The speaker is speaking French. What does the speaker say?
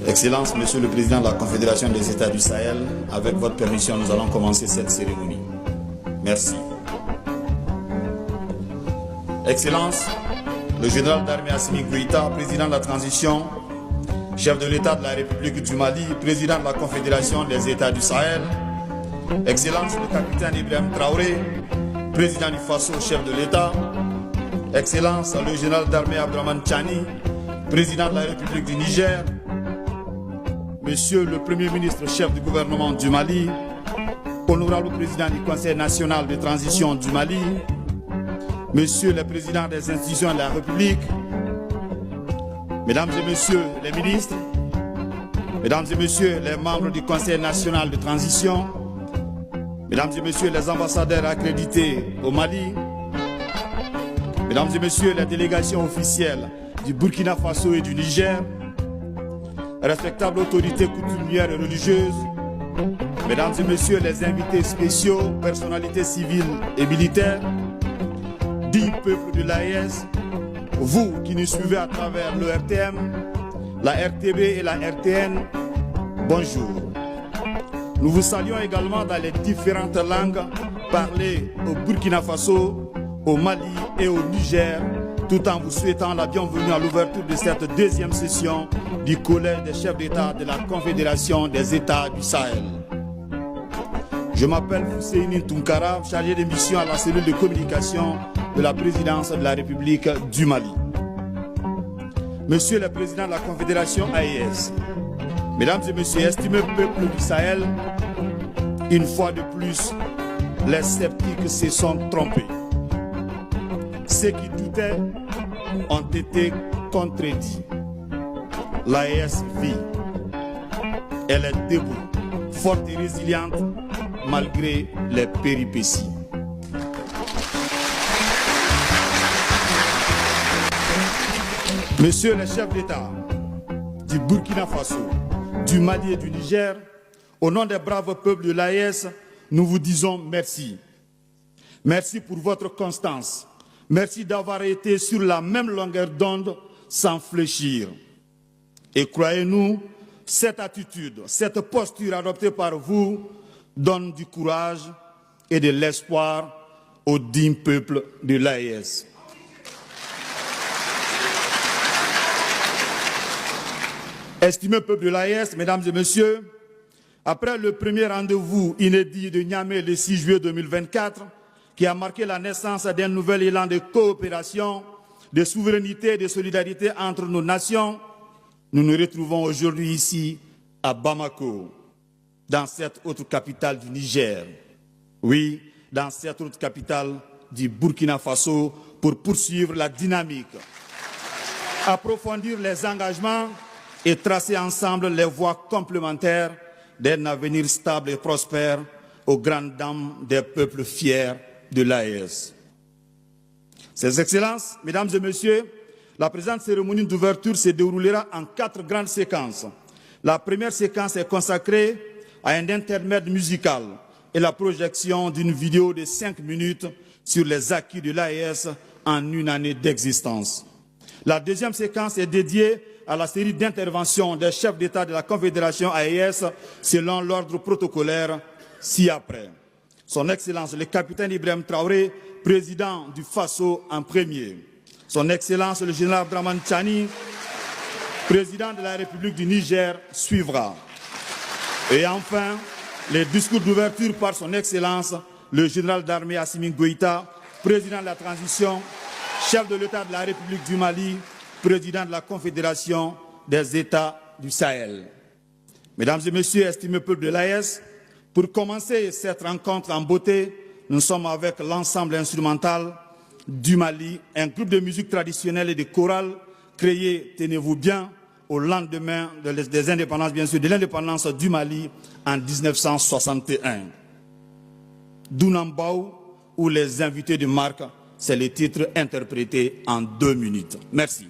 Excellence, Monsieur le Président de la Confédération des États du Sahel, avec votre permission, nous allons commencer cette cérémonie. Merci. Excellence, le général d'armée Assimi Goïta, président de la transition, chef de l'État de la République du Mali, président de la Confédération des États du Sahel. Excellence, le capitaine Ibrahim Traoré, président du Faso, chef de l'État. Excellence, le général d'armée Abdraman Tchani, président de la République du Niger. Monsieur le Premier ministre, chef du gouvernement du Mali, honorable président du Conseil national de transition du Mali, Monsieur le président des institutions de la République, Mesdames et Messieurs les ministres, Mesdames et Messieurs les membres du Conseil national de transition, Mesdames et Messieurs les ambassadeurs accrédités au Mali, Mesdames et Messieurs les délégations officielles du Burkina Faso et du Niger, respectables autorités coutumières et religieuses, Mesdames et Messieurs les invités spéciaux, personnalités civiles et militaires, dignes peuples de l'AES, vous qui nous suivez à travers le RTM, la RTB et la RTN, bonjour. Nous vous saluons également dans les différentes langues parlées au Burkina Faso, au Mali et au Niger, tout en vous souhaitant la bienvenue à l'ouverture de cette deuxième session du Collège des chefs d'État de la Confédération des États du Sahel. Je m'appelle Husseini Tounkara, chargé de mission à la cellule de communication de la présidence de la République du Mali. Monsieur le Président de la Confédération AES, Mesdames et Messieurs, estimés peuple du Sahel, une fois de plus, les sceptiques se sont trompés. Ceux qui doutaient ont été contredits. L'AES vit. Elle est debout, forte et résiliente malgré les péripéties. Messieurs les chefs d'État du Burkina Faso, du Mali et du Niger, au nom des braves peuples de l'AES, nous vous disons merci. Merci pour votre constance. Merci d'avoir été sur la même longueur d'onde sans fléchir. Et croyez-nous, cette attitude, cette posture adoptée par vous donne du courage et de l'espoir au digne peuple de l'AES. Estimé peuple de l'AES, Mesdames et Messieurs, après le premier rendez-vous inédit de Niamey le 6 juillet 2024, qui a marqué la naissance d'un nouvel élan de coopération, de souveraineté et de solidarité entre nos nations, nous nous retrouvons aujourd'hui ici à Bamako, dans cette autre capitale du Niger. Oui, dans cette autre capitale du Burkina Faso, pour poursuivre la dynamique, approfondir les engagements et tracer ensemble les voies complémentaires d'un avenir stable et prospère aux grandes dames des peuples fiers de l'AES. Ces Excellences, Mesdames et Messieurs, la présente cérémonie d'ouverture se déroulera en 4 grandes séquences. La première séquence est consacrée à un intermède musical et la projection d'une vidéo de 5 minutes sur les acquis de l'AES en une année d'existence. La deuxième séquence est dédiée à la série d'interventions des chefs d'État de la Confédération AES selon l'ordre protocolaire ci-après. Son Excellence le capitaine Ibrahim Traoré, président du Faso en premier. Son Excellence le général Abdraman Tchani, président de la République du Niger, suivra. Et enfin, les discours d'ouverture par son Excellence le général d'armée Assimi Goïta, président de la transition, chef de l'État de la République du Mali, président de la Confédération des États du Sahel. Mesdames et Messieurs, estimés peuple de l'AES, pour commencer cette rencontre en beauté, nous sommes avec l'ensemble instrumental du Mali, un groupe de musique traditionnelle et de chorale créé, tenez-vous bien, au lendemain des indépendances, bien sûr, de l'indépendance du Mali en 1961. Dunambao, ou les invités de marque, c'est le titre interprété en 2 minutes. Merci.